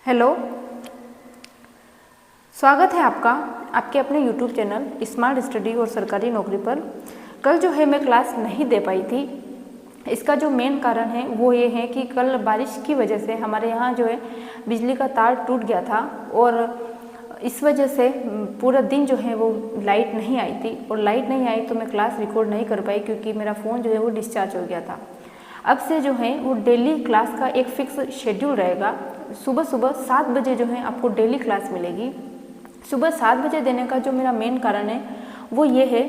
Hello, स्वागत है आपका आपके अपने YouTube चैनल स्मार्ट स्टडी और सरकारी नौकरी पर। कल जो है मैं क्लास नहीं दे पाई थी। इसका जो मेन कारण है वो ये है कि कल बारिश की वजह से हमारे यहाँ जो है बिजली का तार टूट गया था और इस वजह से पूरा दिन जो है वो लाइट नहीं आई थी और लाइट नहीं आई तो मैं क्लास रिकॉर्ड नहीं कर पाई क्योंकि मेरा फ़ोन जो है वो डिस्चार्ज हो गया था। अब से जो है वो डेली क्लास का एक फिक्स शेड्यूल रहेगा। सुबह सुबह 7 बजे जो है आपको डेली क्लास मिलेगी। सुबह 7 बजे देने का जो मेरा मेन कारण है वो ये है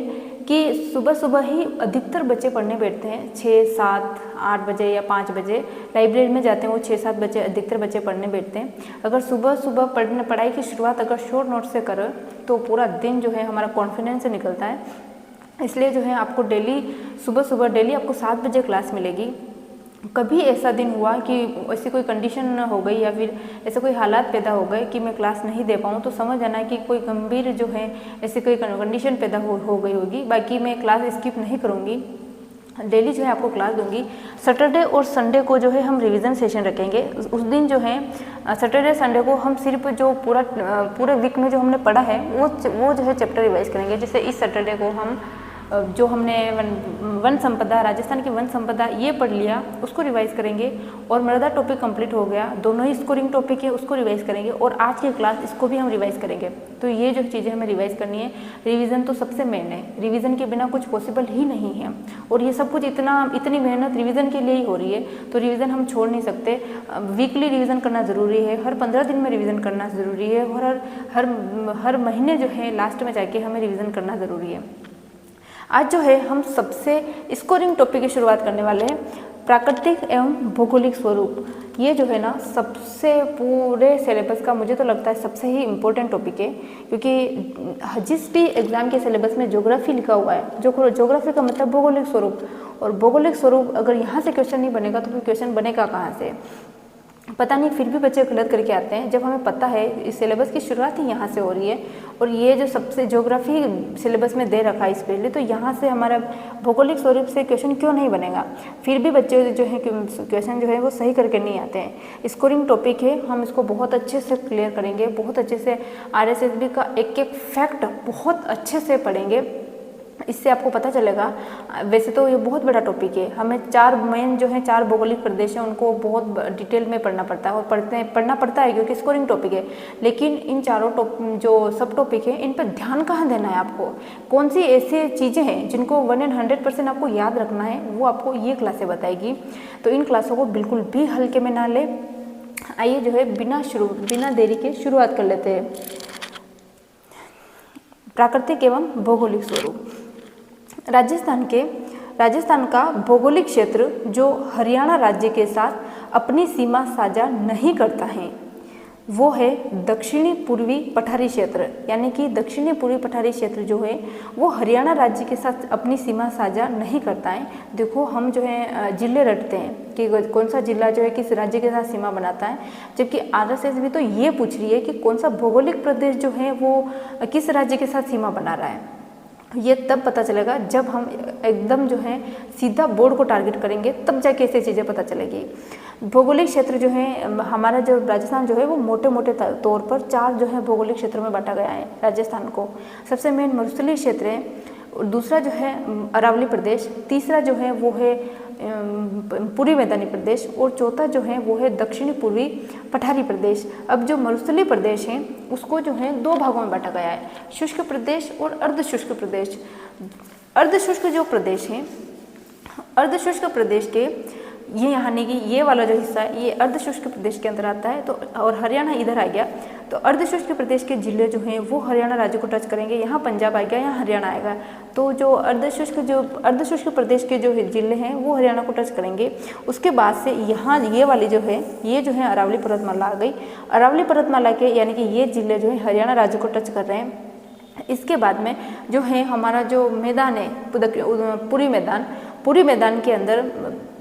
कि सुबह सुबह ही अधिकतर बच्चे पढ़ने बैठते हैं। 6, 7, 8 बजे या 5 बजे लाइब्रेरी में जाते हैं, वो 6-7 बजे अधिकतर बच्चे पढ़ने बैठते हैं। अगर सुबह सुबह पढ़ाई की शुरुआत अगर शॉर्ट नोट से करें तो पूरा दिन जो है हमारा कॉन्फिडेंस से निकलता है। इसलिए जो है आपको सुबह सुबह डेली आपको 7 बजे क्लास मिलेगी। कभी ऐसा दिन हुआ कि ऐसी कोई कंडीशन हो गई या फिर ऐसे कोई हालात पैदा हो गए कि मैं क्लास नहीं दे पाऊँ तो समझ आना कि कोई गंभीर जो है ऐसी कोई कंडीशन पैदा हो गई होगी। बाकी मैं क्लास स्किप नहीं करूँगी, डेली जो है आपको क्लास दूंगी। सैटरडे और संडे को जो है हम रिवीजन सेशन रखेंगे। उस दिन जो है सैटरडे संडे को हम सिर्फ जो पूरे वीक में जो हमने पढ़ा है वो जो है चैप्टर रिवाइज करेंगे। जैसे इस सैटरडे को हम जो हमने वन संपदा, राजस्थान की वन संपदा ये पढ़ लिया उसको रिवाइज करेंगे और मृदा टॉपिक कंप्लीट हो गया, दोनों ही स्कोरिंग टॉपिक है उसको रिवाइज करेंगे और आज की क्लास इसको भी हम रिवाइज करेंगे। तो ये जो चीज़ें हमें रिवाइज करनी है, रिवीजन तो सबसे मेन है। रिवीजन के बिना कुछ पॉसिबल ही नहीं है और ये सब कुछ इतनी मेहनत रिवीजन के लिए ही हो रही है तो रिवीजन हम छोड़ नहीं सकते। वीकली रिवीजन करना ज़रूरी है, हर 15 दिन में रिवीजन करना ज़रूरी है और हर महीने जो है लास्ट में जाके हमें रिवीजन करना ज़रूरी है। आज जो है हम सबसे स्कोरिंग टॉपिक की शुरुआत करने वाले हैं, प्राकृतिक एवं भौगोलिक स्वरूप। ये जो है ना सबसे पूरे सिलेबस का मुझे तो लगता है सबसे ही इम्पोर्टेंट टॉपिक है क्योंकि जिस भी एग्जाम के सिलेबस में ज्योग्राफी लिखा हुआ है, जो ज्योग्राफी का मतलब भौगोलिक स्वरूप, और भौगोलिक स्वरूप अगर यहाँ से क्वेश्चन नहीं बनेगा तो फिर क्वेश्चन बनेगा कहाँ से पता नहीं। फिर भी बच्चे गलत करके आते हैं जब हमें पता है इस सिलेबस की शुरुआत ही यहाँ से हो रही है और ये जो सबसे ज्योग्राफी सिलेबस में दे रखा है इस पहले, तो यहाँ से हमारा भौगोलिक स्वरूप से क्वेश्चन क्यों नहीं बनेगा। फिर भी बच्चे जो है क्वेश्चन जो है वो सही करके नहीं आते हैं। स्कोरिंग टॉपिक है, हम इसको बहुत अच्छे से क्लियर करेंगे, बहुत अच्छे से RSSB का एक एक फैक्ट बहुत अच्छे से पढ़ेंगे। इससे आपको पता चलेगा। वैसे तो ये बहुत बड़ा टॉपिक है, हमें 4 मेन जो है 4 भौगोलिक प्रदेश हैं उनको बहुत डिटेल में पढ़ना पड़ता है और पढ़ना पड़ता है क्योंकि स्कोरिंग टॉपिक है। लेकिन इन चारों जो सब टॉपिक है इन पर ध्यान कहाँ देना है आपको, कौन सी ऐसी चीज़ें हैं जिनको 100% आपको याद रखना है, वो आपको ये क्लासें बताएगी। तो इन क्लासों को बिल्कुल भी हल्के में ना ले। आइए जो है बिना देरी के शुरुआत कर लेते हैं। प्राकृतिक एवं भौगोलिक स्वरूप। राजस्थान का भौगोलिक क्षेत्र जो हरियाणा राज्य के साथ अपनी सीमा साझा नहीं करता है वो है दक्षिणी पूर्वी पठारी क्षेत्र। यानी कि दक्षिणी पूर्वी पठारी क्षेत्र जो है वो हरियाणा राज्य के साथ अपनी सीमा साझा नहीं करता है। देखो हम जो है जिले रटते हैं कि कौन सा जिला जो है किस राज्य के साथ सीमा बनाता है, जबकि RSSB तो ये पूछ रही है कि कौन सा भौगोलिक प्रदेश जो है वो किस राज्य के साथ सीमा बना रहा है। ये तब पता चलेगा जब हम एकदम जो है सीधा बोर्ड को टारगेट करेंगे, तब जाके ऐसी चीज़ें पता चलेगी। भौगोलिक क्षेत्र जो है हमारा जो राजस्थान जो है वो मोटे मोटे तौर पर 4 जो है भौगोलिक क्षेत्रों में बांटा गया है राजस्थान को। सबसे मेन मरुस्थलीय क्षेत्र है, दूसरा जो है अरावली प्रदेश, तीसरा जो है वो है पूर्वी मैदानी प्रदेश और चौथा जो है वो है दक्षिणी पूर्वी पठारी प्रदेश। अब जो मरुस्थलीय प्रदेश है उसको जो है 2 भागों में बांटा गया है, शुष्क प्रदेश और अर्धशुष्क प्रदेश। अर्धशुष्क जो प्रदेश है, अर्धशुष्क प्रदेश के ये यानी कि ये वाला जो हिस्सा है ये अर्धशुष्क प्रदेश के अंदर आता है। तो और हरियाणा इधर आ गया, तो अर्धशुष्क प्रदेश के जिले जो हैं वो हरियाणा राज्य को टच करेंगे। यहाँ पंजाब आ गया, यहाँ हरियाणा आएगा। तो जो अर्धशुष्क प्रदेश के जो जिले हैं वो हरियाणा को टच करेंगे। उसके बाद से यहाँ ये वाली जो है ये जो है अरावली पर्वतमाला आ गई। अरावली पर्वतमाला के यानी कि ये जिले जो है हरियाणा राज्य को टच कर रहे हैं। इसके बाद में जो है हमारा जो मैदान है पूरी मैदान के अंदर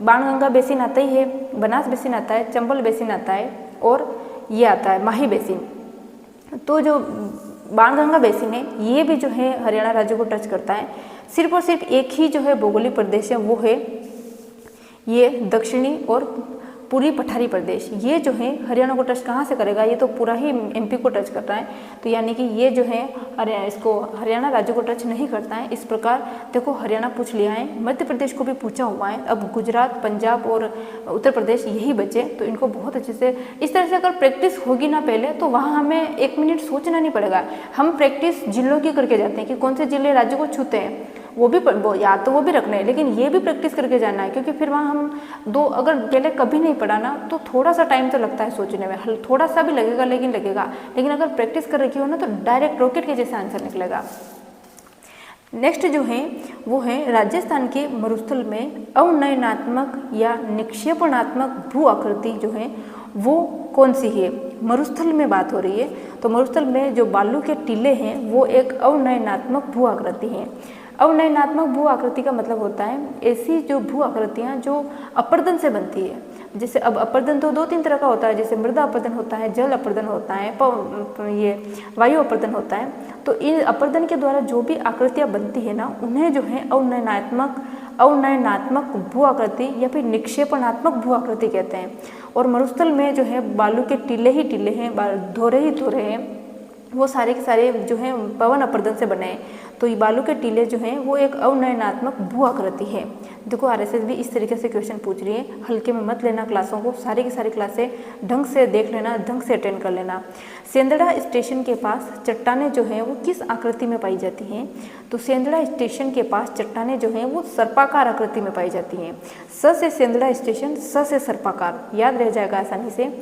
बाणगंगा बेसिन आता ही है, बनास बेसिन आता है, चंबल बेसिन आता है और ये आता है माही बेसिन। तो जो बाणगंगा बेसिन है ये भी जो है हरियाणा राज्य को टच करता है। सिर्फ और सिर्फ एक ही जो है भौगोलिक प्रदेश है वो है ये दक्षिणी और पूरी पठारी प्रदेश, ये जो है हरियाणा को टच कहाँ से करेगा, ये तो पूरा ही एमपी को टच करता है, तो यानी कि ये जो है इसको हरियाणा राज्य को टच नहीं करता है। इस प्रकार देखो हरियाणा पूछ लिया है, मध्य प्रदेश को भी पूछा हुआ है, अब गुजरात, पंजाब और उत्तर प्रदेश यही बचे, तो इनको बहुत अच्छे से इस तरह से अगर प्रैक्टिस होगी ना पहले, तो वहाँ हमें 1 मिनट सोचना नहीं पड़ेगा। हम प्रैक्टिस जिलों की करके जाते हैं कि कौन से जिले राज्य को छूते हैं, वो भी याद तो वो भी रखना है, लेकिन ये भी प्रैक्टिस करके जाना है, क्योंकि फिर वहाँ हम अगर पहले कभी नहीं पढ़ा ना तो थोड़ा सा टाइम तो लगता है सोचने में, थोड़ा सा भी लगेगा लेकिन अगर प्रैक्टिस कर रखी हो ना तो डायरेक्ट रॉकेट के जैसे आंसर निकलेगा। नेक्स्ट जो है वो है राजस्थान के मरुस्थल में अवनयनात्मक या निक्षेपणात्मक भू आकृति जो है वो कौन सी है। मरुस्थल में बात हो रही है, तो मरुस्थल में जो बालू के टीले हैं वो एक अवनयनात्मक भू आकृति है। अवनयनात्मक भू आकृति का मतलब होता है ऐसी जो भू आकृतियाँ जो अपर्दन से बनती है। जैसे अब अपर्दन तो 2-3 तरह का होता है, जैसे मृदा अपर्दन होता है, जल अपर्दन होता है, ये वायु अपर्दन होता है। तो इन अपर्दन के द्वारा जो भी आकृतियाँ बनती है ना उन्हें जो है अवनयनात्मक भू आकृति या फिर निक्षेपणात्मक भू आकृति कहते हैं। और मरुस्थल में जो है बालू के टीले ही टीले हैं, धोरे ही धोरे हैं, वो सारे के सारे जो हैं पवन अपर्दन से बने हैं। तो ये बालू के टीले जो हैं वो एक अवनयनात्मक भू आकृति है। देखो आरएसएस भी इस तरीके से क्वेश्चन पूछ रही है, हल्के में मत लेना क्लासों को, सारी की सारी क्लासें ढंग से देख लेना, ढंग से अटेंड कर लेना। सेंदड़ा स्टेशन के पास चट्टानें जो हैं वो किस आकृति में पाई जाती हैं, तो सेंदड़ा स्टेशन के पास चट्टानें जो हैं वो सर्पाकार आकृति में पाई जाती हैं। स से सेंदड़ा स्टेशन, स से सर्पाकार, याद रह जाएगा आसानी से।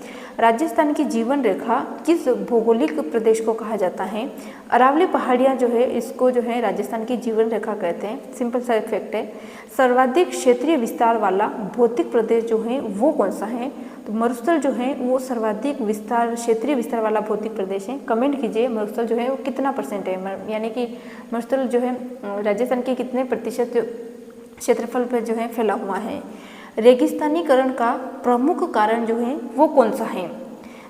राजस्थान की जीवन रेखा किस भौगोलिक प्रदेश को कहा जाता है, अरावली पहाड़ियाँ जो है इसको जो है राजस्थान की जीवन रेखा कहते हैं। सिंपल सा फैक्ट है। सर्वाधिक क्षेत्रीय विस्तार वाला भौतिक प्रदेश जो है वो कौन सा है, तो मरुस्थल जो है वो सर्वाधिक क्षेत्रीय विस्तार वाला भौतिक प्रदेश है। कमेंट कीजिए मरुस्थल जो है वो कितना % है, यानी कि मरुस्थल जो है राजस्थान के कितने % क्षेत्रफल पर जो है फैला हुआ है। रेगिस्तानीकरण का प्रमुख कारण जो है वो कौन सा है,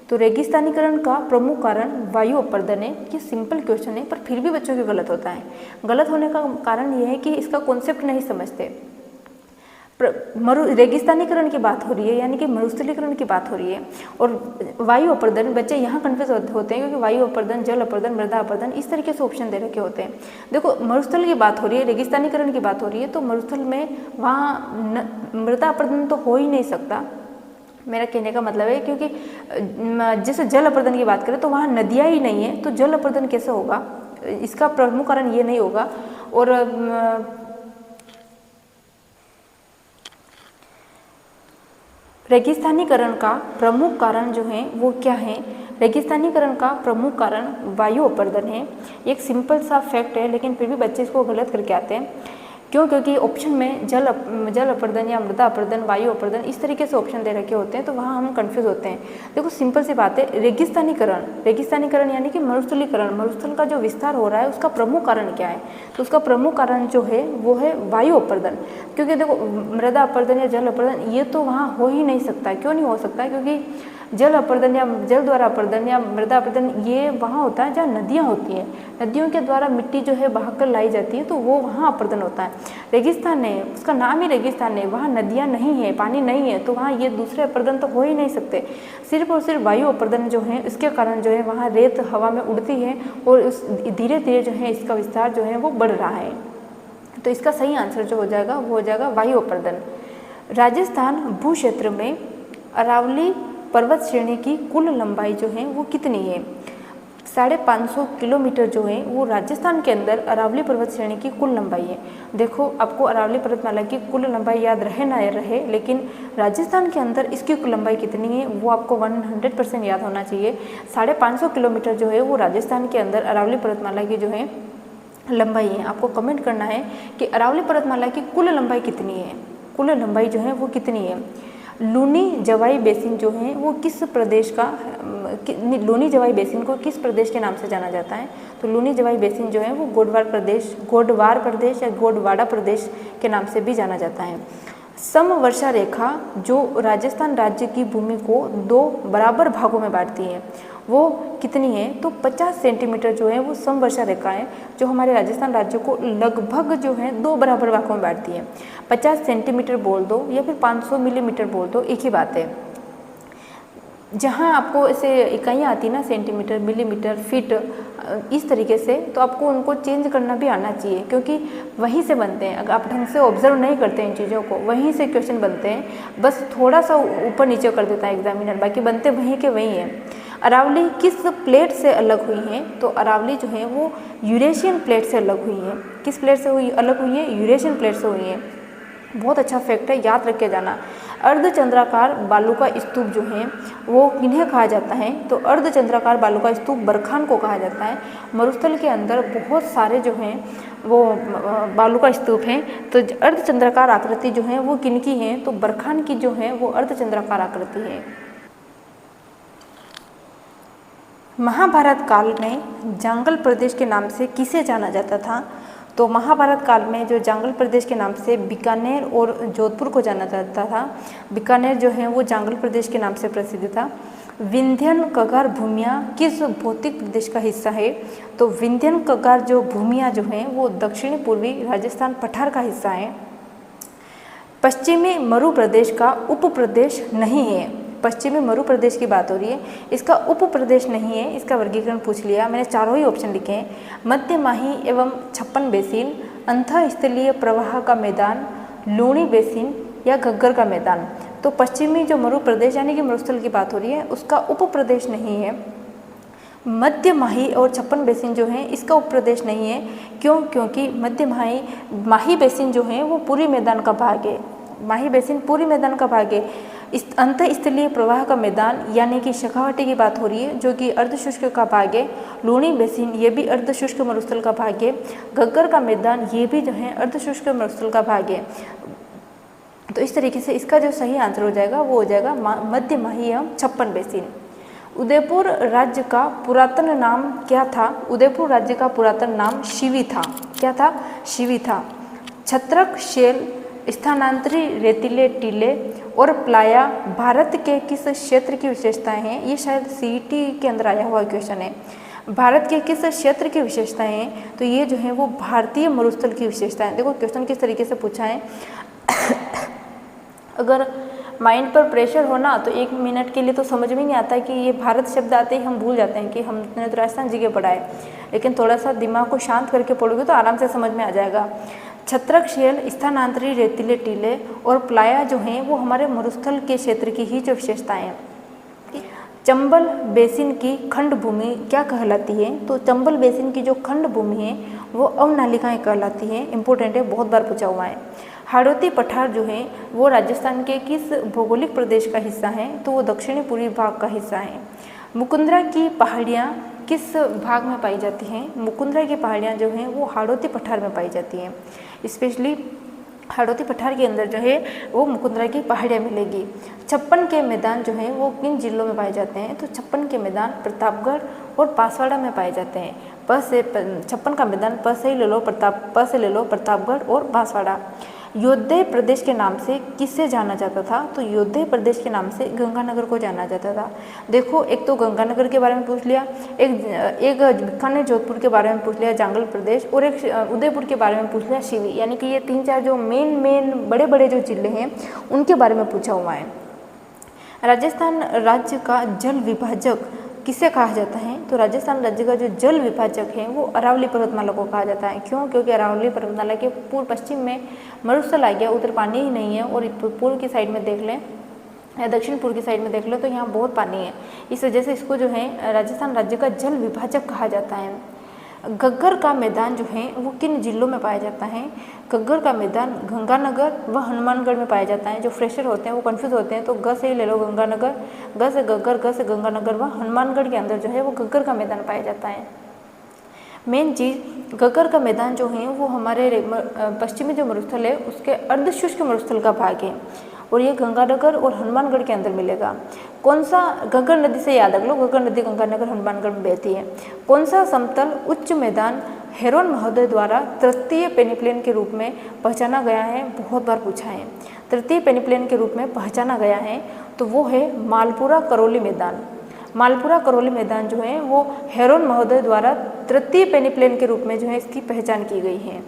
तो रेगिस्तानीकरण का प्रमुख कारण वायु अपर्दन है। ये सिंपल क्वेश्चन है पर फिर भी बच्चों के गलत होता है। गलत होने का कारण ये है कि इसका कॉन्सेप्ट नहीं समझते। रेगिस्तानीकरण की बात हो रही है, यानी कि मरुस्थलीकरण की बात हो रही है, और वायु अपर्दन बच्चे यहाँ कन्फ्यूज होते हैं क्योंकि वायु अपर्दन, जल अपर्दन, मृदा अपर्दन इस तरीके से ऑप्शन दे रखे होते हैं। देखो मरुस्थल की बात हो रही है, रेगिस्तानीकरण की बात हो रही है, तो मरुस्थल में वहाँ मृदा अपर्दन तो हो ही नहीं सकता। मेरा कहने का मतलब है क्योंकि जैसे जल अपर्दन की बात करें तो वहाँ नदियाँ ही नहीं है, तो जल अपर्दन कैसे होगा, इसका प्रमुख कारण ये नहीं होगा। और रेगिस्तानीकरण का प्रमुख कारण जो है वो क्या है, रेगिस्तानीकरण का प्रमुख कारण वायु अपर्दन है। एक सिंपल सा फैक्ट है, लेकिन फिर भी बच्चे इसको गलत करके आते हैं। क्यों, क्योंकि ऑप्शन में जल अपर्दन या मृदा अपर्दन, वायु अपर्दन इस तरीके से ऑप्शन दे रखे होते हैं, तो वहाँ हम कंफ्यूज होते हैं। देखो सिंपल सी बात है, रेगिस्तानीकरण यानी कि मरुस्थलीकरण, मरुस्थल का जो विस्तार हो रहा है उसका प्रमुख कारण क्या है, तो उसका प्रमुख कारण जो है वो है वायु अपर्दन। क्योंकि देखो मृदा अपर्दन या जल अपर्दन ये तो वहाँ हो ही नहीं सकता। क्यों नहीं हो सकता, क्योंकि जल अपर्दन या जल द्वारा अपर्दन या मृदा अपर्दन ये वहाँ होता है जहाँ नदियाँ होती हैं, नदियों के द्वारा मिट्टी जो है बहाकर लाई जाती है, तो वो वहाँ अपर्दन होता है। रेगिस्तान है, उसका नाम ही रेगिस्तान है, वहाँ नदियाँ नहीं है, पानी नहीं है, तो वहाँ ये दूसरे अपर्दन तो हो ही नहीं सकते। सिर्फ और सिर्फ वायु अपर्दन जो है इसके कारण जो है वहाँ रेत हवा में उड़ती है और उस धीरे धीरे जो है इसका विस्तार जो है वो बढ़ रहा है। तो इसका सही आंसर जो हो जाएगा वो हो जाएगा वायु अपर्दन। राजस्थान भू क्षेत्र में अरावली पर्वत श्रेणी की कुल लंबाई जो है वो कितनी है, 550 किलोमीटर जो है वो राजस्थान के अंदर अरावली पर्वत श्रेणी की कुल लंबाई है। देखो आपको अरावली पर्वतमाला की कुल लंबाई याद रहे ना रहे, लेकिन राजस्थान के अंदर इसकी कुल लंबाई कितनी है वो आपको 100% याद होना चाहिए। 550 किलोमीटर जो है वो राजस्थान के अंदर अरावली पर्वतमाला की जो है लंबाई है। आपको कमेंट करना है कि अरावली पर्वतमाला की कुल लंबाई कितनी है, कुल लंबाई जो है वो कितनी है। लूनी जवाई बेसिन जो है वो किस प्रदेश का, लूनी जवाई बेसिन को किस प्रदेश के नाम से जाना जाता है, तो लूनी जवाई बेसिन जो है वो गोडवार प्रदेश या गोडवाड़ा प्रदेश के नाम से भी जाना जाता है। समवर्षा रेखा जो राजस्थान राज्य की भूमि को 2 बराबर भागों में बांटती है वो कितनी है, तो 50 सेंटीमीटर जो है वो समवर्षा रेखा है जो हमारे राजस्थान राज्य को लगभग जो है 2 बराबर भागों में बांटती है। 50 सेंटीमीटर बोल दो या फिर 500 मिलीमीटर बोल दो, एक ही बात है। जहाँ आपको ऐसे इकाइयाँ आती ना, सेंटीमीटर, मिलीमीटर, फीट, इस तरीके से, तो आपको उनको चेंज करना भी आना चाहिए, क्योंकि वहीं से बनते हैं। अगर आप ढंग से ऑब्जर्व नहीं करते हैं इन चीज़ों को, वहीं से क्वेश्चन बनते हैं। बस थोड़ा सा ऊपर नीचे कर देता है एग्जामिनर, बाकी बनते वहीं के वहीं हैं। अरावली किस प्लेट से अलग हुई हैं? तो अरावली जो है वो यूरेशियन प्लेट से अलग हुई है। किस प्लेट से अलग हुई है? यूरेशियन प्लेट से हुई है। बहुत अच्छा फैक्ट है, याद रख के जाना। अर्धचंद्राकार बालू का स्तूप जो है वो किन्हें कहा जाता है? तो अर्धचंद्राकार बालू का स्तूप बरखान को कहा जाता है। मरुस्थल के अंदर बहुत सारे जो हैं वो बालू का स्तूप हैं। तो अर्धचंद्राकार आकृति जो है वो किनकी है? तो बरखान की जो है वो अर्धचंद्राकार आकृति है। महाभारत काल में जांगल प्रदेश के नाम से किसे जाना जाता था? तो महाभारत काल में जो जांगल प्रदेश के नाम से बीकानेर और जोधपुर को जाना जाता था। बीकानेर जो है वो जांगल प्रदेश के नाम से प्रसिद्ध था। विंध्यन कगार भूमियाँ किस भौतिक प्रदेश का हिस्सा है? तो विंध्यन कगार जो भूमियाँ जो हैं वो दक्षिणी पूर्वी राजस्थान पठार का हिस्सा है। पश्चिमी मरु प्रदेश का उप प्रदेश नहीं है। पश्चिमी मरु प्रदेश की बात हो रही है, इसका उप प्रदेश नहीं है। इसका वर्गीकरण पूछ लिया मैंने, चारों ही ऑप्शन लिखे हैं। मध्यमाही एवं छप्पन बेसिन, अंतःस्थलीय प्रवाह का मैदान, लूणी बेसिन या घग्गर का मैदान। तो पश्चिमी जो मरु प्रदेश यानी कि मरुस्थल की बात हो रही है, उसका उप प्रदेश नहीं है। मध्य माही और छप्पन बेसिन जो है इसका उप प्रदेश नहीं है। क्यों? क्योंकि मध्य माही बेसिन जो है वो पूरी मैदान का भाग है। माही बेसिन पूरी मैदान का भाग है। इस अंतःस्थलीय प्रवाह का मैदान यानी कि शेखावटी की बात हो रही है, जो कि अर्धशुष्क का भाग है। लूणी बेसिन ये भी अर्धशुष्क मरुस्थल का भाग है। घग्गर का मैदान ये भी जो है अर्धशुष्क मरुस्थल का भाग है। तो इस तरीके से इसका जो सही आंसर हो जाएगा वो हो जाएगा मध्य माही एवं छप्पन बेसिन। उदयपुर राज्य का पुरातन नाम क्या था? उदयपुर राज्य का पुरातन नाम शिवी था। क्या था? शिवी था। छत्रक, शेल, स्थानांतरी रेतीले टीले और प्लाया भारत के किस क्षेत्र की विशेषताएं हैं? ये शायद सीईटी के अंदर आया हुआ क्वेश्चन है। भारत के किस क्षेत्र की विशेषताएं हैं? तो ये जो है वो भारतीय मरुस्थल की विशेषताएं। देखो क्वेश्चन किस तरीके से पूछा है। अगर माइंड पर प्रेशर हो ना तो 1 मिनट के लिए तो समझ में नहीं आता कि ये भारत शब्द आते ही हम भूल जाते हैं कि हमने तो राजस्थान जी के पढ़ा है। लेकिन थोड़ा सा दिमाग को शांत करके पढ़ोगे तो आराम से समझ में आ जाएगा। छत्रक, शेल, स्थानांतरी रेतीले टीले और प्लाया जो हैं वो हमारे मरुस्थल के क्षेत्र की ही जो विशेषताएं हैं। चंबल बेसिन की खंड भूमि क्या कहलाती है? तो चंबल बेसिन की जो खंड भूमि है वो अवनालिकाएं कहलाती हैं। इंपॉर्टेंट है, बहुत बार पूछा हुआ है। हाड़ौती पठार जो है वो राजस्थान के किस भौगोलिक प्रदेश का हिस्सा है? तो वो दक्षिणी पूर्वी भाग का हिस्सा है। मुकुंदरा की पहाड़ियाँ किस भाग में पाई जाती हैं? मुकुंदरा की पहाड़ियाँ जो हैं वो हाड़ौती पठार में पाई जाती हैं। स्पेशली हाड़ौती पठार के अंदर जो है वो मुकुंदरा की पहाड़ियाँ मिलेगी। छप्पन के मैदान जो हैं वो किन जिलों में पाए जाते हैं? तो छप्पन के मैदान प्रतापगढ़ और बांसवाड़ा में पाए जाते हैं। छप्पन का मैदान प से ले लो प्रतापगढ़ और बांसवाड़ा। योद्धे प्रदेश के नाम से किसे जाना जाता था? तो योद्धे प्रदेश के नाम से गंगानगर को जाना जाता था। देखो एक तो गंगानगर के बारे में पूछ लिया, एक बीकानेर जोधपुर के बारे में पूछ लिया जांगल प्रदेश, और एक उदयपुर के बारे में पूछ लिया शिवी। यानी कि ये 3-4 जो मेन बड़े बड़े जो जिले हैं उनके बारे में पूछा हुआ है। राजस्थान राज्य का जल विभाजक किसे कहा जाता है? तो राजस्थान राज्य का जो जल विभाजक है वो अरावली पर्वतमाला को कहा जाता है। क्यों? क्योंकि अरावली पर्वतमाला के पूर्व पश्चिम में मरुस्थल आ गया, उधर पानी ही नहीं है, और पूर्व की साइड में देख लें या दक्षिण पूर्व की साइड में देख लो तो यहाँ बहुत पानी है। इस वजह से इसको जो है राजस्थान राज्य का जल विभाजक कहा जाता है। घग्गर का मैदान जो है वो किन जिलों में पाया जाता है? घग्गर का मैदान गंगानगर व हनुमानगढ़ में पाया जाता है। जो फ्रेशर होते हैं वो कंफ्यूज होते हैं, तो ग से ही ले लो गंगानगर, ग से घग्गर, ग से गंगानगर व हनुमानगढ़ के अंदर जो है वो घग्गर का मैदान पाया जाता है। मेन चीज़ घग्गर का मैदान जो है वो हमारे पश्चिमी जो मरुस्थल है उसके अर्धशुष्क मरुस्थल का भाग है, और ये गंगानगर और हनुमानगढ़ के अंदर मिलेगा। कौन सा? घग्गर नदी से याद रख लो, घग्गर नदी गंगानगर हनुमानगढ़ में बहती है। कौन सा समतल उच्च मैदान हेरोन महोदय द्वारा तृतीय पेनिप्लेन के रूप में पहचाना गया है? बहुत बार पूछा है। तृतीय पेनिप्लेन के रूप में पहचाना गया है तो वो है मालपुरा करौली मैदान। मालपुरा करौली मैदान जो है वो हेरोन महोदय द्वारा तृतीय पेनिप्लेन के रूप में जो है इसकी पहचान की गई है।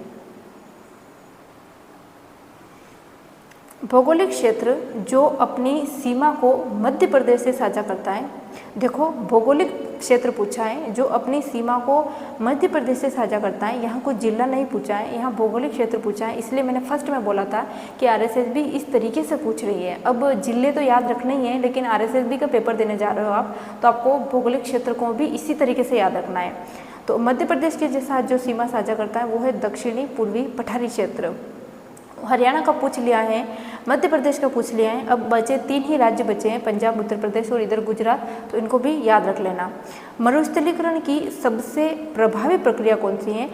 भौगोलिक क्षेत्र जो अपनी सीमा को मध्य प्रदेश से साझा करता है। देखो, भौगोलिक क्षेत्र पूछा है जो अपनी सीमा को मध्य प्रदेश से साझा करता है। यहाँ कोई जिला नहीं पूछा है, यहाँ भौगोलिक क्षेत्र पूछा है। इसलिए मैंने फर्स्ट में बोला था कि आरएसएसबी इस तरीके से पूछ रही है। अब जिले तो याद रखने ही है, लेकिन आरएसएसबी का पेपर देने जा रहे हो आप, तो आपको भौगोलिक क्षेत्र को भी इसी तरीके से याद रखना है। तो मध्य प्रदेश के साथ जो सीमा साझा करता है वो है दक्षिणी पूर्वी पठारी क्षेत्र। हरियाणा का पूछ लिया है, मध्य प्रदेश का पूछ लिया है। अब बचे 3 ही राज्य बचे हैं, पंजाब, उत्तर प्रदेश और इधर गुजरात, तो इनको भी याद रख लेना। मरुस्थलीकरण की सबसे प्रभावी प्रक्रिया कौन सी है?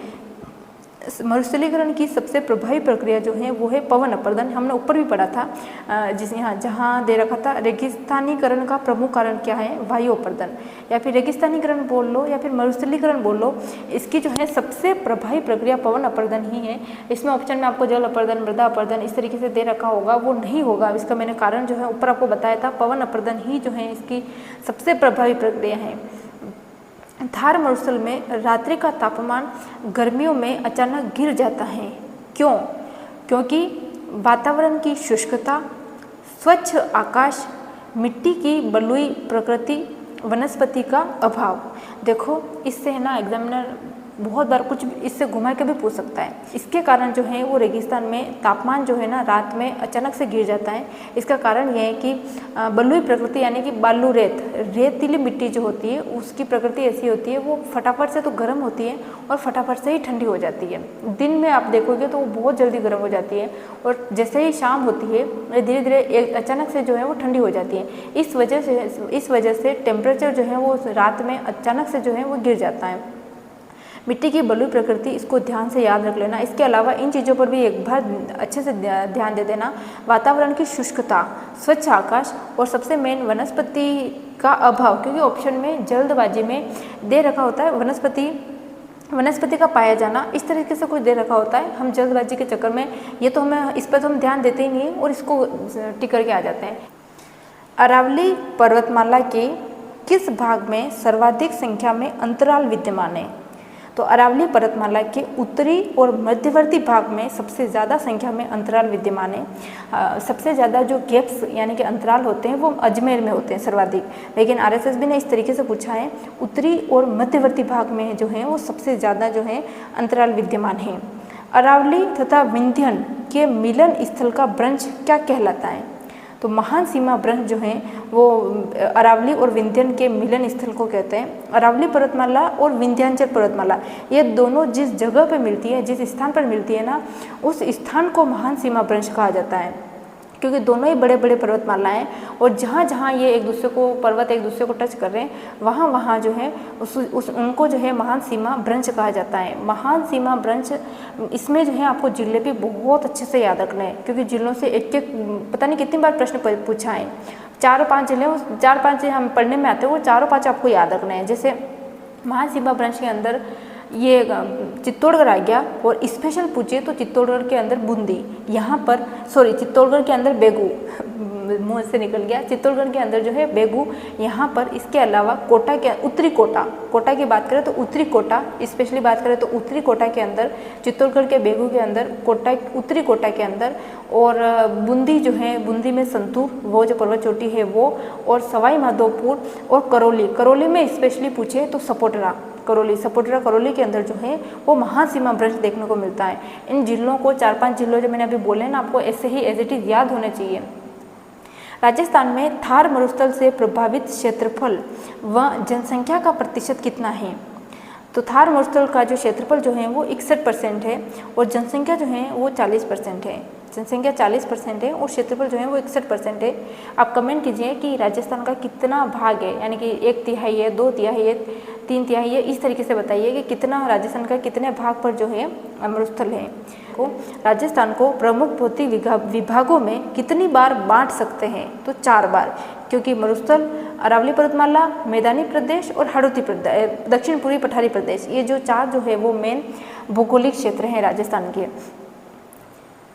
मरुस्थलीकरण की सबसे प्रभावी प्रक्रिया जो है वो है पवन अपर्दन। हमने ऊपर भी पढ़ा था, जिस यहाँ जहाँ दे रखा था रेगिस्तानीकरण का प्रमुख कारण क्या है? वायु अपर्दन, या फिर रेगिस्तानीकरण बोल लो या फिर मरुस्थलीकरण बोल लो। इसकी जो है सबसे प्रभावी प्रक्रिया पवन अपर्दन ही है। इसमें ऑप्शन में आपको जल अपर्दन, मृदा अपर्दन इस तरीके से दे रखा होगा, वो नहीं होगा। इसका मैंने कारण जो है ऊपर आपको बताया था, पवन अपर्दन ही जो है इसकी सबसे प्रभावी प्रक्रिया है। थार मरुस्थल में रात्रि का तापमान गर्मियों में अचानक गिर जाता है। क्यों? क्योंकि वातावरण की शुष्कता, स्वच्छ आकाश, मिट्टी की बलुई प्रकृति, वनस्पति का अभाव। देखो, इससे है ना एग्जामिनर बहुत बार कुछ इससे घुमा के भी पूछ सकता है। इसके कारण जो है वो रेगिस्तान में तापमान जो है ना रात में अचानक से गिर जाता है। इसका कारण यह है कि बलुई प्रकृति यानी कि बालू रेतीली मिट्टी जो होती है उसकी प्रकृति ऐसी होती है, वो फटाफट से तो गर्म होती है और फटाफट से ही ठंडी हो जाती है। दिन में आप देखोगे तो वो बहुत जल्दी गर्म हो जाती है और जैसे ही शाम होती है धीरे धीरे अचानक से जो है वो ठंडी हो जाती है। इस वजह से टेम्परेचर जो है वो रात में अचानक से जो है वो गिर जाता है। मिट्टी की बलुई प्रकृति, इसको ध्यान से याद रख लेना। इसके अलावा इन चीज़ों पर भी एक बार अच्छे से ध्यान दे देना। वातावरण की शुष्कता, स्वच्छ आकाश और सबसे मेन वनस्पति का अभाव, क्योंकि ऑप्शन में जल्दबाजी में दे रखा होता है वनस्पति का पाया जाना, इस तरीके से कुछ दे रखा होता है। हम जल्दबाजी के चक्कर में ये तो हमें इस पर तो हम ध्यान देते ही नहीं और इसको टिक करके आ जाते हैं। अरावली पर्वतमाला के किस भाग में सर्वाधिक संख्या में अंतराल विद्यमान है? तो अरावली पर्वतमाला के उत्तरी और मध्यवर्ती भाग में सबसे ज़्यादा संख्या में अंतराल विद्यमान है। सबसे ज़्यादा जो गैप्स यानी कि अंतराल होते हैं वो अजमेर में होते हैं सर्वाधिक, लेकिन आरएसएसबी ने इस तरीके से पूछा है उत्तरी और मध्यवर्ती भाग में जो है वो सबसे ज़्यादा जो है अंतराल विद्यमान है। अरावली तथा विंध्यन के मिलन स्थल का ब्रंश क्या कहलाता है? तो महान सीमा ब्रंश जो है वो अरावली और विंध्यन के मिलन स्थल को कहते हैं। अरावली पर्वतमाला और विंध्याचल पर्वतमाला ये दोनों जिस जगह पे मिलती है, जिस स्थान पर मिलती है ना, उस स्थान को महान सीमा ब्रंश कहा जाता है, क्योंकि दोनों ही बड़े बड़े पर्वतमालाएं हैं और जहाँ जहाँ ये एक दूसरे को पर्वत एक दूसरे को टच कर रहे हैं वहाँ वहाँ जो है उनको जो है महान सीमा ब्रंश कहा जाता है। महान सीमा ब्रंश, इसमें जो है आपको जिले भी बहुत अच्छे से याद रखना है, क्योंकि जिलों से एक पता नहीं कितनी बार प्रश्न पूछा है। 4-5 जिले, 4-5 हम पढ़ने में आते हैं, वो 4-5 आपको याद रखना है। जैसे महान सीमा ब्रंश के अंदर ये चित्तौड़गढ़ आ गया, और स्पेशल पूछिए तो चित्तौड़गढ़ के अंदर बूंदी, यहाँ पर चित्तौड़गढ़ के अंदर बेगू, मुंह से निकल गया, चित्तौड़गढ़ के अंदर जो है बेगू यहाँ पर। इसके अलावा कोटा के उत्तरी कोटा की बात करें तो उत्तरी कोटा, स्पेशली बात करें तो उत्तरी कोटा के अंदर, चित्तौड़गढ़ के बेगू के अंदर, उत्तरी कोटा के अंदर, और बूंदी जो है, बूंदी में संतूर वो जो पर्वत चोटी है वो, और सवाई माधोपुर और करौली में स्पेशली पूछे तो सपोटरा करौली के अंदर जो है वो महान सीमा ब्रंश देखने को मिलता है। इन जिलों को 4-5 जिलों जो मैंने अभी बोले ना, आपको ऐसे ही एज इट इज याद होने चाहिए। राजस्थान में थार मरुस्थल से प्रभावित क्षेत्रफल व जनसंख्या का प्रतिशत कितना है? तो थार मरुस्थल का जो क्षेत्रफल जो है वो 61% है और जनसंख्या जो है वो 40% है। जनसंख्या 40% है और क्षेत्रफल जो है वो 61% है। आप कमेंट कीजिए कि राजस्थान का कितना भाग है, यानी कि 1/3 है, 2/3 है, 3/3 है, इस तरीके से बताइए कि कितना राजस्थान का कितने भाग पर जो है मरुस्थल है। राजस्थान को प्रमुख भौतिक विभागों में कितनी बार बांट सकते हैं? तो 4 बार, क्योंकि मरुस्थल, अरावली पर्वतमाला, मैदानी प्रदेश और हाड़ौती प्रदेश, दक्षिण पूर्वी पठारी प्रदेश, ये जो 4 जो है वो मेन भौगोलिक क्षेत्र हैं राजस्थान के।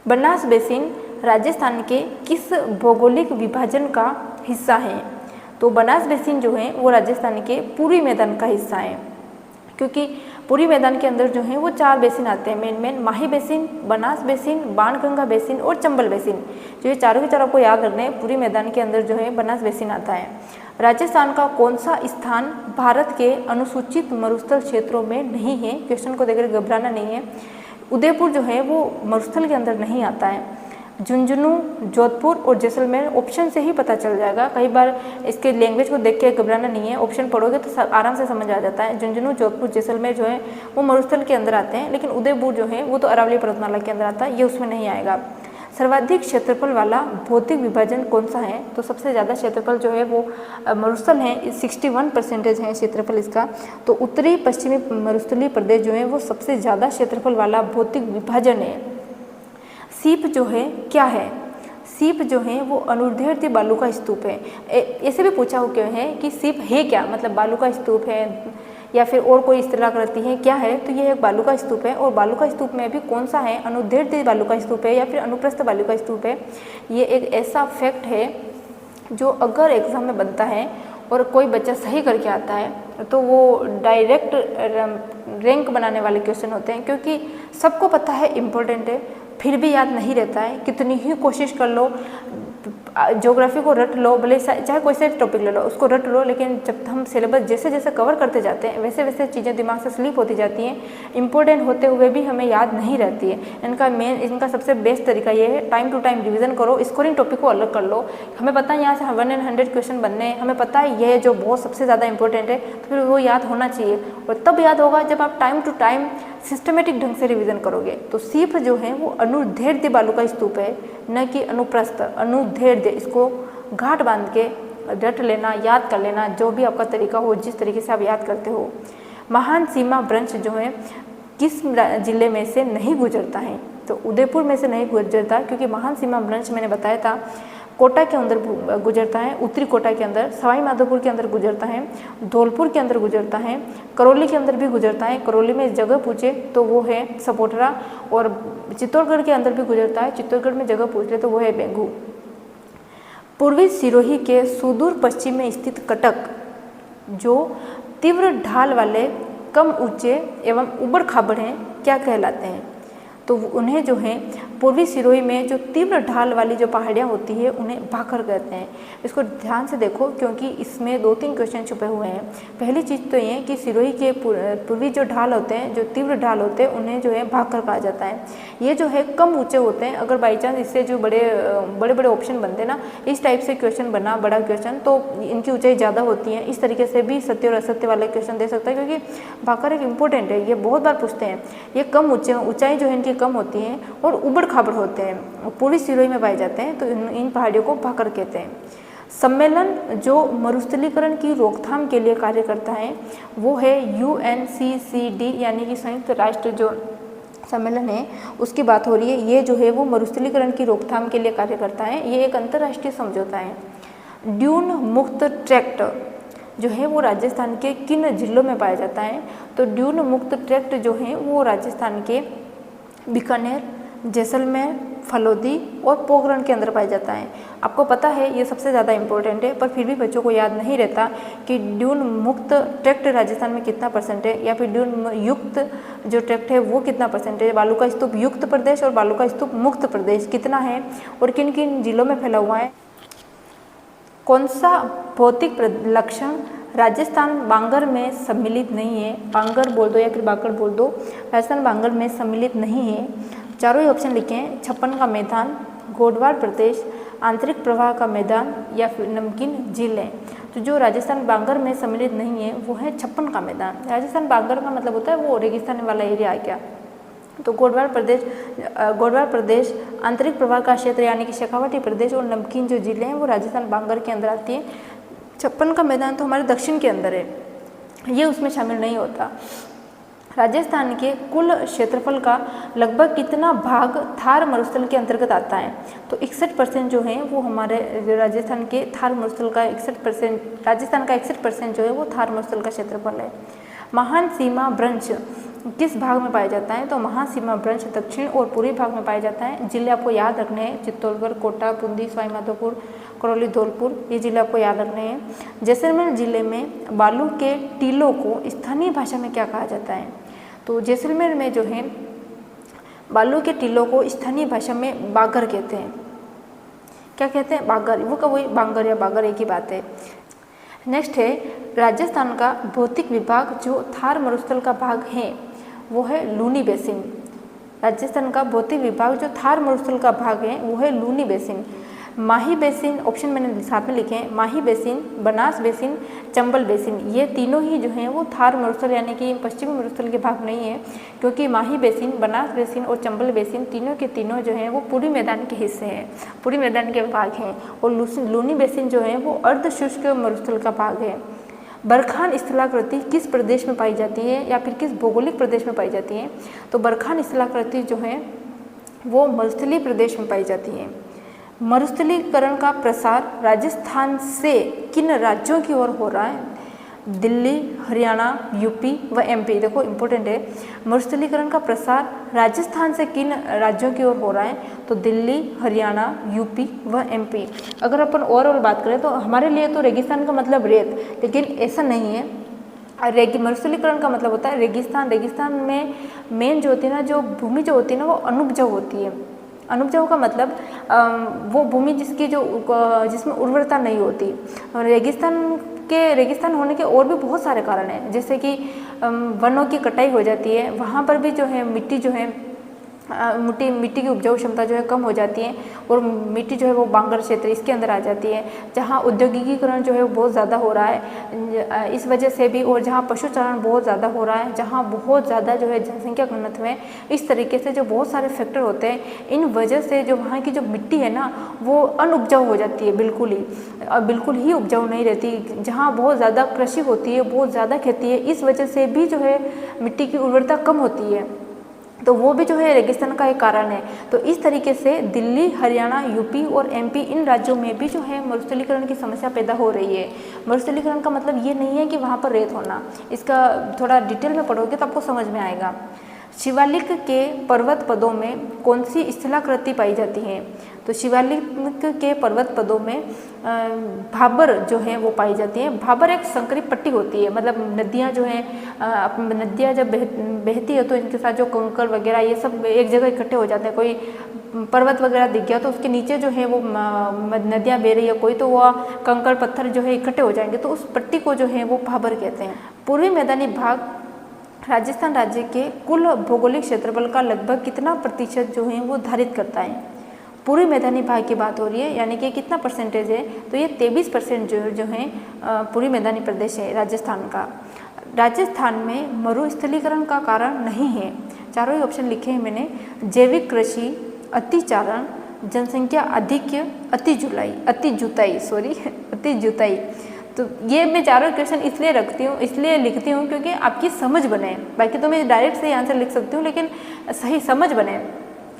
बनास बेसिन राजस्थान के किस भौगोलिक विभाजन का हिस्सा है? तो बनास बेसिन जो है वो राजस्थान के पूर्वी मैदान का हिस्सा है, क्योंकि पुरी मैदान के अंदर जो है वो 4 बेसिन आते हैं main Mahi basin, Banas basin, Banganga basin और चंबल बेसिन। जो ये चारों के चारों आपको याद रखना है। पुरी मैदान के अंदर जो है बनास बेसिन आता है। राजस्थान का कौन सा स्थान भारत के अनुसूचित मरुस्थल क्षेत्रों में नहीं है? क्वेश्चन को देखकर घबराना नहीं है। उदयपुर जो है वो मरुस्थल के अंदर नहीं आता है। झुंझुनू, जोधपुर और जैसलमेर ऑप्शन से ही पता चल जाएगा। कई बार इसके लैंग्वेज को देख के घबराना नहीं है, ऑप्शन पढ़ोगे तो आराम से समझ आ जाता है। झुंझुनू, जोधपुर, जैसलमेर जो है वो मरुस्थल के अंदर आते हैं, लेकिन उदयपुर जो है वो तो अरावली पर्वतमाला के अंदर आता है, ये उसमें नहीं आएगा। सर्वाधिक क्षेत्रफल वाला भौतिक विभाजन कौन सा है? तो सबसे ज़्यादा क्षेत्रफल जो है वो मरुस्थल है, 61% है क्षेत्रफल इसका। तो उत्तरी पश्चिमी मरुस्थलीय प्रदेश जो है वो सबसे ज़्यादा क्षेत्रफल वाला भौतिक विभाजन है। सीप जो है क्या है? सीप जो है वो अनुदैर्ध्य बालू का स्तूप है। ऐसे भी पूछा हो क्यों है कि सीप है क्या, मतलब बालू का स्तूप है या फिर और कोई इस तरह करती है, क्या है? तो ये एक बालू का स्तूप है। और बालू का स्तूप में भी कौन सा है? अनुदैर्ध्य बालू का स्तूप है या फिर अनुप्रस्थ बालू का स्तूप है। ये एक ऐसा फैक्ट है जो अगर एग्जाम में बनता है और कोई बच्चा सही करके आता है तो वो डायरेक्ट रैंक बनाने वाले क्वेश्चन होते हैं, क्योंकि सबको पता है इम्पोर्टेंट है, फिर भी याद नहीं रहता है। कितनी ही कोशिश कर लो, ज्योग्राफी को रट लो, भले चाहे कोई से टॉपिक ले लो उसको रट लो, लेकिन जब हम सिलेबस जैसे जैसे कवर करते जाते हैं वैसे वैसे चीज़ें दिमाग से स्लिप होती जाती हैं, इंपॉर्टेंट होते हुए भी हमें याद नहीं रहती है। इनका सबसे बेस्ट तरीका ये है, टाइम टू टाइम रिवीजन करो, स्कोरिंग टॉपिक को अलग कर लो। हमें पता है यहाँ से 1 in 100 क्वेश्चन बनने हैं, हमें पता है ये जो बहुत सबसे ज़्यादा इंपॉर्टेंट है, तो फिर वो याद होना चाहिए। और तब याद होगा जब आप टाइम टू टाइम सिस्टमेटिक ढंग से रिवीजन करोगे। तो सीप जो है वो अनुदैर्ध्य बालू का स्तूप है, न कि अनुप्रस्थ। अनुदैर्ध्य, इसको घाट बांध के रट लेना, याद कर लेना, जो भी आपका तरीका हो, जिस तरीके से आप याद करते हो। महान सीमा ब्रंश जो है किस जिले में से नहीं गुजरता है? तो उदयपुर में से नहीं गुजरता, क्योंकि महान सीमा ब्रंश मैंने बताया था कोटा के अंदर गुजरता है, उत्तरी कोटा के अंदर, सवाई माधोपुर के अंदर गुजरता है, धौलपुर के अंदर गुजरता है, करौली के अंदर भी गुजरता है। करौली में जगह पूछे तो वो है सपोटरा, और चित्तौड़गढ़ के अंदर भी गुजरता है। चित्तौड़गढ़ में जगह पूछ ले तो वो है बेंगू। पूर्वी सिरोही के सुदूर पश्चिम में स्थित कटक जो तीव्र ढाल वाले कम ऊंचे एवं उबड़ खाबड़ हैं, क्या कहलाते हैं? तो उन्हें जो है पूर्वी सिरोही में जो तीव्र ढाल वाली जो पहाड़ियाँ होती है उन्हें भाखर कहते हैं। इसको ध्यान से देखो क्योंकि इसमें 2-3 क्वेश्चन छुपे हुए हैं। पहली चीज़ तो ये कि सिरोही के पूर्वी जो ढाल होते हैं, जो तीव्र ढाल होते हैं, उन्हें जो है भाखर कहा जाता है। ये जो है कम ऊंचे होते हैं। अगर बाई चांस इससे जो बड़े बड़े ऑप्शन बनते हैं ना, इस टाइप से क्वेश्चन बना बड़ा क्वेश्चन, तो इनकी ऊंचाई ज़्यादा होती है। इस तरीके से भी सत्य और असत्य वाले क्वेश्चन दे सकता है, क्योंकि भाखर एक इंपॉर्टेंट है, ये बहुत बार पूछते हैं। ये कम ऊंचाई जो है इनकी कम होती है और उबड़ खाबड़ होते हैं, पूर्वी सिरोही में पाए जाते हैं, तो इन पहाड़ियों को भाखर कहते हैं। सम्मेलन जो मरुस्थलीकरण की रोकथाम के लिए कार्य करता है वो है UNCCD, यानी कि संयुक्त राष्ट्र जो सम्मेलन है उसकी बात हो रही है। ये जो है वो मरुस्थलीकरण की रोकथाम के लिए कार्य करता है। ये एक अंतर्राष्ट्रीय समझौता है। ड्यून मुक्त ट्रैक्ट जो है वो राजस्थान के किन जिलों में पाया जाता है? तो ड्यून मुक्त ट्रैक्ट जो है वो राजस्थान के बीकानेर, जैसलमेर, फलोदी और पोखरण के अंदर पाया जाता है। आपको पता है ये सबसे ज़्यादा इंपॉर्टेंट है, पर फिर भी बच्चों को याद नहीं रहता कि ड्यून मुक्त ट्रैक्ट राजस्थान में कितना % है, या फिर ड्यून युक्त जो ट्रैक्ट है वो कितना % है। बालू का स्तूप युक्त प्रदेश और बालू का स्तूप मुक्त प्रदेश कितना है और किन किन जिलों में फैला हुआ है। कौन सा भौतिक लक्षण राजस्थान बांगर में सम्मिलित नहीं है? बांगर बोल दो या फिर बांगर बोल दो, राजस्थान बांगर में सम्मिलित नहीं है। चारों ही ऑप्शन लिखे हैं। छप्पन का मैदान, गोडवाड़ प्रदेश, आंतरिक प्रवाह का मैदान या फिर नमकीन झीलें। तो जो राजस्थान बांगर में सम्मिलित नहीं है वो है छप्पन का मैदान। राजस्थान बांगर का मतलब होता है वो रेगिस्तान वाला एरिया आ गया। तो गोडवाड़ प्रदेश, आंतरिक प्रवाह का क्षेत्र यानी कि शेखावाटी प्रदेश और नमकीन जो जिले हैं वो राजस्थान बांगर के अंदर आती है। छप्पन का मैदान तो हमारे दक्षिण के अंदर है, ये उसमें शामिल नहीं होता। राजस्थान के कुल क्षेत्रफल का लगभग कितना भाग थार मरुस्थल के अंतर्गत आता है? तो 61% जो है वो हमारे राजस्थान के थार मरुस्थल का 61%, राजस्थान का 61% जो है वो थार मरुस्थल का क्षेत्रफल है। महान सीमा ब्रंश किस भाग में पाया जाता है? तो महान सीमा ब्रंश दक्षिण और पूर्वी भाग में पाया जाता है। जिले आपको याद रखने हैं, चित्तौड़गढ़, कोटा, बूंदी, सवाई माधोपुर, करौली, धौलपुर, ये जिले आपको याद रखने हैं। जैसलमेर जिले में बालू के टीलों को स्थानीय भाषा में क्या कहा जाता है? तो जैसलमेर में जो है बालू के टीलों को स्थानीय भाषा में बागर कहते हैं। क्या कहते हैं? बागर। वो वही बांगर या बागर एक ही बात है। नेक्स्ट है राजस्थान का भौतिक विभाग जो थार मरुस्थल का भाग है वो है लूनी बेसिन। राजस्थान का भौतिक विभाग जो थार मरुस्थल का भाग है वो है Luni basin. Mahi basin option मैंने साथ में लिखे हैं, Mahi basin, Banas basin, Chambal basin, ये तीनों ही जो हैं वो थार मरुस्थल यानी कि पश्चिमी मरुस्थल के भाग नहीं है, क्योंकि माही बेसिन, बनास बेसिन और चंबल बेसिन तीनों के तीनों जो हैं वो पूरी मैदान के हिस्से हैं, पूरी मैदान के भाग हैं। और लूनी बेसिन जो है वो अर्ध शुष्क मरुस्थल का भाग है। बरखान स्थलाकृति किस प्रदेश में पाई जाती है या फिर किस भौगोलिक प्रदेश में पाई जाती है? तो बरखान स्थलाकृति जो है वो मरुस्थलीय प्रदेश में पाई जाती है। मरुस्थलीकरण का प्रसार राजस्थान से किन राज्यों की ओर हो रहा है? दिल्ली, हरियाणा, यूपी व एमपी। देखो इंपॉर्टेंट है, मरुस्थलीकरण का प्रसार राजस्थान से किन राज्यों की ओर हो रहा है? तो दिल्ली, हरियाणा, यूपी व एमपी। अगर अपन ओवरऑल बात करें तो हमारे लिए तो रेगिस्तान का मतलब रेत, लेकिन ऐसा नहीं है। मरुस्थलीकरण का मतलब होता है रेगिस्तान। रेगिस्तान में मेन जो होती है ना, जो भूमि जो होती है ना वो अनुपजाऊ होती है। अनुपजाऊ का मतलब वो भूमि जिसमें उर्वरता नहीं होती। रेगिस्तान होने के और भी बहुत सारे कारण हैं, जैसे कि वनों की कटाई हो जाती है, वहाँ पर भी जो है मिट्टी जो है मिट्टी की उपजाऊ क्षमता जो है कम हो जाती है और मिट्टी जो है वो बांगर क्षेत्र इसके अंदर आ जाती है। जहाँ औद्योगिकीकरण जो है वो बहुत ज़्यादा हो रहा है इस वजह से भी, और जहाँ पशुचारण बहुत ज़्यादा हो रहा है, जहाँ बहुत ज़्यादा जो है जनसंख्या घनत्व है, इस तरीके से जो बहुत सारे फैक्टर होते हैं, इन वजह से जो वहाँ की जो मिट्टी है ना वो अनउपजाऊ हो जाती है, बिल्कुल ही उपजाऊ नहीं रहती। जहाँ बहुत ज़्यादा कृषि होती है, बहुत ज़्यादा खेती है, इस वजह से भी जो है मिट्टी की उर्वरता कम होती है, तो वो भी जो है रेगिस्तान का एक कारण है। तो इस तरीके से दिल्ली, हरियाणा, यूपी और एमपी इन राज्यों में भी जो है मरुस्थलीकरण की समस्या पैदा हो रही है। मरुस्थलीकरण का मतलब ये नहीं है कि वहाँ पर रेत होना, इसका थोड़ा डिटेल में पढ़ोगे तो आपको समझ में आएगा। शिवालिक के पर्वत पदों में कौन सी स्थलाकृति पाई जाती है? तो शिवालिक के पर्वत पदों में भाबर जो है वो पाई जाती है। भाबर एक संकरी पट्टी होती है, मतलब नदियाँ जो हैं नदियाँ जब बहती है तो इनके साथ जो कंकड़ वगैरह ये सब एक जगह इकट्ठे हो जाते हैं। कोई पर्वत वगैरह दिख गया तो उसके नीचे जो है वो नदियाँ बह रही है कोई, तो वह कंकड़ पत्थर जो है इकट्ठे हो जाएंगे, तो उस पट्टी को जो है वो भाबर कहते हैं। पूर्वी मैदानी भाग राजस्थान राज्य के कुल भौगोलिक क्षेत्रफल का लगभग कितना प्रतिशत जो है वो धारित करता है? पूर्वी मैदानी भाग की बात हो रही है, यानी कि कितना परसेंटेज है? तो ये 23% जो है पूर्वी मैदानी प्रदेश है राजस्थान का। राजस्थान में मरुस्थलीकरण का कारण नहीं है, चारों ही ऑप्शन लिखे हैं मैंने। जैविक कृषि, अतिचारण, जनसंख्या अधिक्य, अति जुताई। तो ये मैं चारों क्वेश्चन इसलिए लिखती हूँ क्योंकि आपकी समझ बने। बाकी तो मैं डायरेक्ट से आंसर लिख सकती हूँ, लेकिन सही समझ बने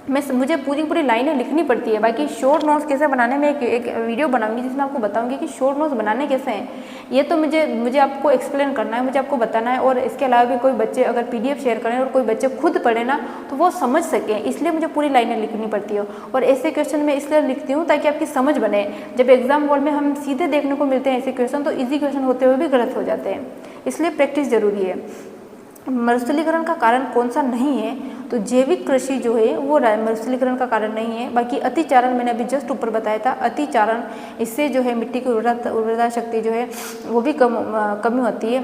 मुझे पूरी लाइनें लिखनी पड़ती है। बाकी शॉर्ट नोट्स कैसे बनाने में एक वीडियो बनाऊंगी जिसमें आपको बताऊंगी कि शॉर्ट नोट्स बनाने कैसे हैं। ये तो मुझे आपको एक्सप्लेन करना है, मुझे आपको बताना है। और इसके अलावा भी कोई बच्चे अगर PDF शेयर करें और कोई बच्चे खुद पढ़े ना तो वो समझ सकें, इसलिए मुझे पूरी लाइनें लिखनी पड़ती है। और ऐसे क्वेश्चन मैं इसलिए लिखती हूँ ताकि आपकी समझ बने। जब एग्जाम हॉल में हम सीधे देखने को मिलते हैं ऐसे क्वेश्चन, तो ईजी क्वेश्चन होते हुए भी गलत हो जाते हैं, इसलिए प्रैक्टिस जरूरी है। मरुस्थलीकरण का कारण कौन सा नहीं है? तो जैविक कृषि जो है वो मरुस्थलीकरण का कारण नहीं है। बाकी अतिचारण मैंने अभी जस्ट ऊपर बताया था, अतिचारण इससे जो है मिट्टी की उर्वरता शक्ति जो है वो भी कमी होती है।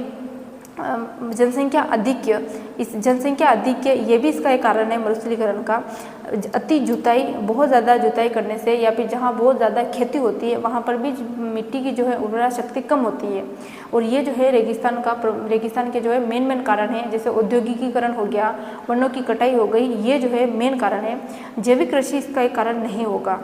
जनसंख्या अधिक्य ये भी इसका एक कारण है मरुस्थलीकरण का। अति जुताई, बहुत ज़्यादा जुताई करने से, या फिर जहाँ बहुत ज़्यादा खेती होती है वहाँ पर भी मिट्टी की जो है उर्वरा शक्ति कम होती है। और ये जो है रेगिस्तान के जो है मेन कारण है। जैसे औद्योगिकीकरण हो गया, वनों की कटाई हो गई, ये जो है मेन कारण है। जैविक कृषि इसका एक कारण नहीं होगा।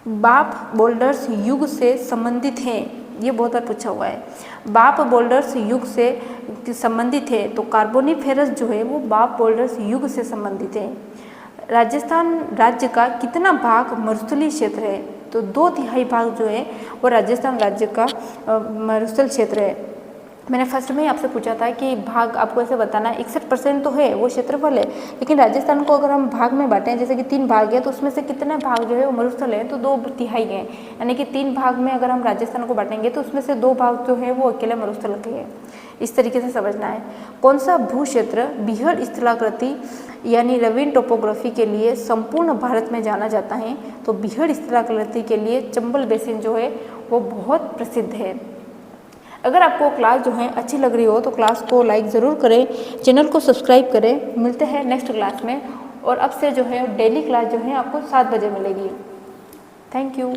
बाप बोल्डर्स युग से संबंधित हैं, ये बहुत बार पूछा हुआ है। बाप बोल्डर्स युग से संबंधित है, तो कार्बोनिफेरस जो है वो बाप बोल्डर्स युग से संबंधित है। राजस्थान राज्य का कितना भाग मरुस्थलीय क्षेत्र है? तो 2/3 भाग जो है वो राजस्थान राज्य का मरुस्थल क्षेत्र है। मैंने फर्स्ट में ही आपसे पूछा था कि भाग आपको ऐसे बताना है, 61% तो है वो क्षेत्रफल है, लेकिन राजस्थान को अगर हम भाग में बांटें, जैसे कि 3 भाग है तो उसमें से कितने भाग जो है वो मरुस्थल है, तो 2/3 हैं। यानी कि 3 भाग में अगर हम राजस्थान को बांटेंगे तो उसमें से 2 भाग जो है वो अकेले मरुस्थल के हैं। इस तरीके से समझना है। कौन सा भू क्षेत्र बीहड़ स्थलाकृति यानी रवीन टोपोग्राफी के लिए संपूर्ण भारत में जाना जाता है? तो बीहड़ स्थलाकृति के लिए चंबल बेसिन जो है वो बहुत प्रसिद्ध है। अगर आपको क्लास जो है अच्छी लग रही हो तो क्लास को लाइक ज़रूर करें, चैनल को सब्सक्राइब करें। मिलते हैं नेक्स्ट क्लास में, और अब से जो है डेली क्लास जो है आपको 7 बजे मिलेगी। Thank you.